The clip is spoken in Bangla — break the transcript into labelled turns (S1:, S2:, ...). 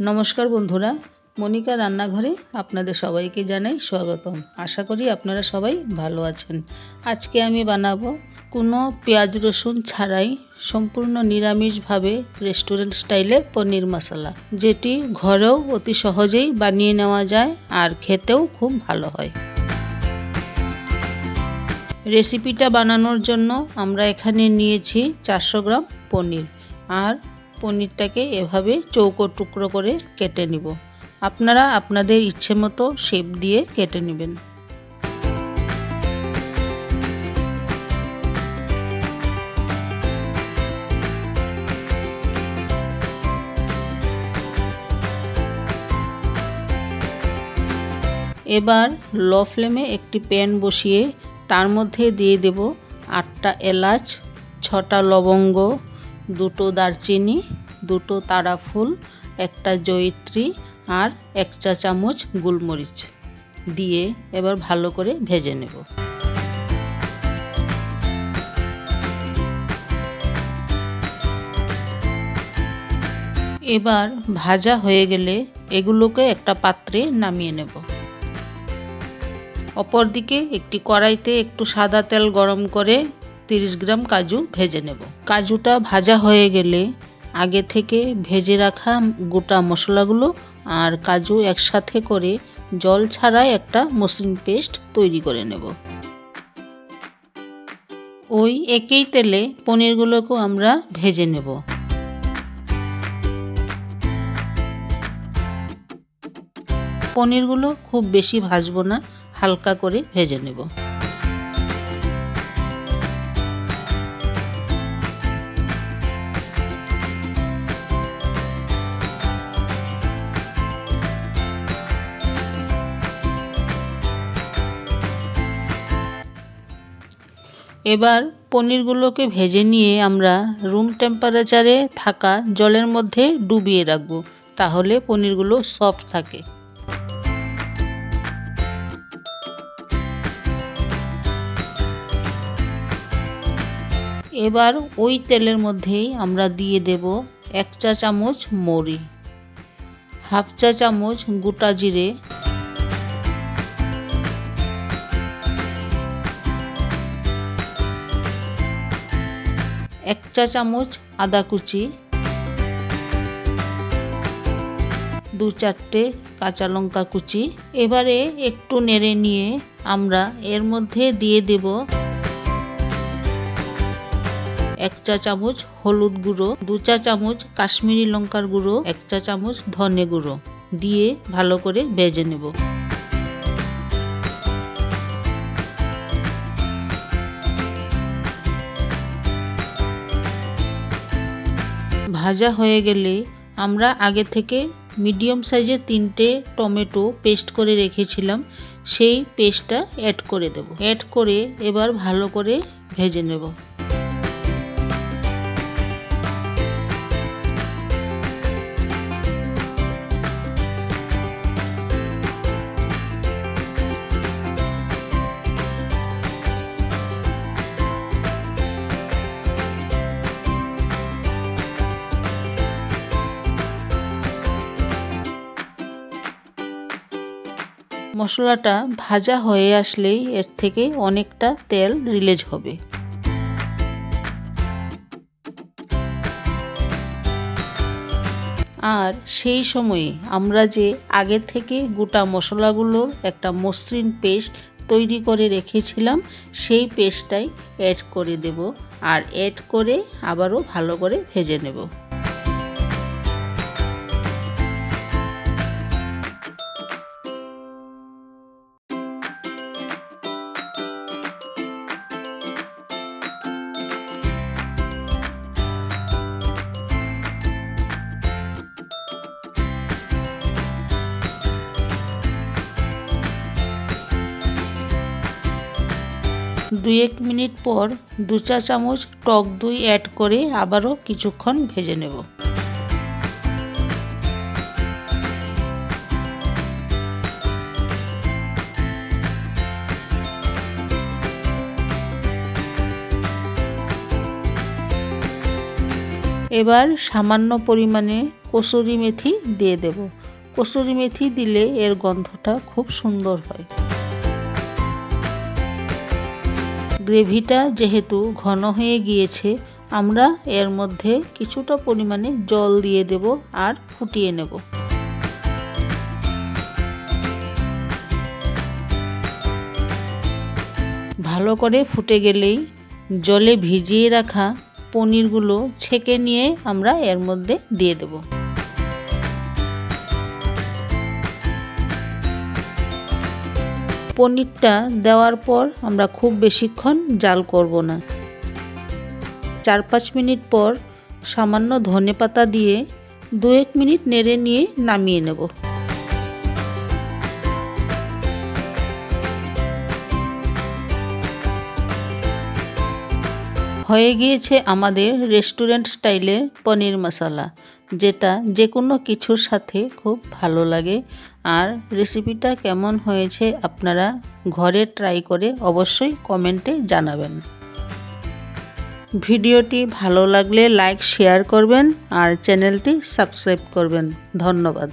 S1: নমস্কার বন্ধুরা, মনিকা রান্নাঘরে আপনাদের সবাইকে জানাই স্বাগতম। আশা করি আপনারা সবাই ভালো আছেন। আজকে আমি বানাবো কোনো পেঁয়াজ রসুন ছাড়াই সম্পূর্ণ নিরামিষভাবে রেস্টুরেন্ট স্টাইলে পনির মশলা, যেটি ঘরেও অতি সহজেই বানিয়ে নেওয়া যায় আর খেতেও খুব ভালো হয়। রেসিপিটা বানানোর জন্য আমরা এখানে নিয়েছি 400 গ্রাম পনির, আর পনিরটাকে এভাবে চৌকো টুকরো করে কেটে নিব। আপনারা আপনাদের ইচ্ছে মতো শেপ দিয়ে কেটে নেবেন। এবার লো ফ্লেমে একটি প্যান বসিয়ে তার মধ্যে দিয়ে দেব 8টা এলাচ, 6টা লবঙ্গ, 2টো দারচিনি, 2টো তারা ফুল, 1টা জয়িত্রী আর 1 চা চামচ গোলমরিচ দিয়ে এবার ভালো করে ভেজে নেব। এবার ভাজা হয়ে গেলে এগুলোকে একটা পাত্রে নামিয়ে নেব। অপরদিকে একটি কড়াইতে একটু সাদা তেল গরম করে 30 গ্রাম কাজু ভেজে নেব। কাজুটা ভাজা হয়ে গেলে আগে থেকে ভেজে রাখা গোটা মশলাগুলো আর কাজু একসাথে করে জল ছাড়াই একটা মসৃণ পেস্ট তৈরি করে নেব। ওই একই তেলে পনিরগুলোকেও আমরা ভেজে নেব। পনিরগুলো খুব বেশি ভাজবো না, হালকা করে ভেজে নেব। এবার পনিরগুলোকে ভেজে নিয়ে আমরা রুম টেম্পারেচারে থাকা জলের মধ্যে ডুবিয়ে রাখবো, তাহলে পনিরগুলো সফট থাকে। এবার ওই তেলের মধ্যেই আমরা দিয়ে দেব 1 চা চামচ মৌরি, হাফ চা চামচ গোটা জিরে, 1 চা চামচ আদা কুচি, 2-4টে কাঁচা লঙ্কা কুচি। এবারে একটু নেড়ে নিয়ে আমরা এর মধ্যে দিয়ে দেব 1 চা চামচ হলুদ গুঁড়ো, 2 চা চামচ কাশ্মীরি লঙ্কার গুঁড়ো, 1 চা চামচ ধনে গুঁড়ো দিয়ে ভালো করে ভেজে নেব। ভাজা হয়ে গেলে আমরা আগে থেকে মিডিয়াম সাইজের 3টে টমেটো পেস্ট করে রেখেছিলাম, সেই পেস্টটা অ্যাড করে দেব। অ্যাড করে এবার ভালো করে ভেজে নেব। মশলাটা ভাজা হয়ে আসলেই এর থেকে অনেকটা তেল রিলিজ হবে। আর সেই সময়ে আমরা যে আগে থেকে গোটা মশলাগুলোর একটা মসৃণ পেস্ট তৈরি করে রেখেছিলাম, সেই পেস্টটাই অ্যাড করে দেব আর অ্যাড করে আবারও ভালো করে ভেজে নেব। দুই এক মিনিট পর 2 চা চামচ টক দই অ্যাড করে আবারও কিছুক্ষণ ভেজে নেব। এবার সামান্য পরিমাণে কসুরি মেথি দিয়ে দেব। কসুরি মেথি দিলে এর গন্ধটা খুব সুন্দর হয়। গ্রেভিটা যেহেতু ঘন হয়ে গিয়েছে, আমরা এর মধ্যে কিছুটা পরিমাণে জল দিয়ে দেব আর ফুটিয়ে নেব। ভালো করে ফুটে গেলেই জলে ভিজিয়ে রাখা পনিরগুলো ছেঁকে নিয়ে আমরা এর মধ্যে দিয়ে দেব। পনিরটা দেওয়ার পর আমরা খুব বেশিক্ষণ জাল করব না। 4-5 মিনিট পর সামান্য ধনেপাতা দিয়ে 2-1 মিনিট নেড়ে নিয়ে নামিয়ে নেব। হয়ে গিয়েছে আমাদের রেস্টুরেন্ট স্টাইলের পনির মশলা, যেটা যে কোনো কিছুর সাথে খুব ভালো লাগে। আর রেসিপিটা কেমন হয়েছে আপনারা ঘরে ট্রাই করে অবশ্যই কমেন্টে জানাবেন। ভিডিওটি ভালো লাগলে লাইক শেয়ার করবেন আর চ্যানেলটি সাবস্ক্রাইব করবেন। ধন্যবাদ।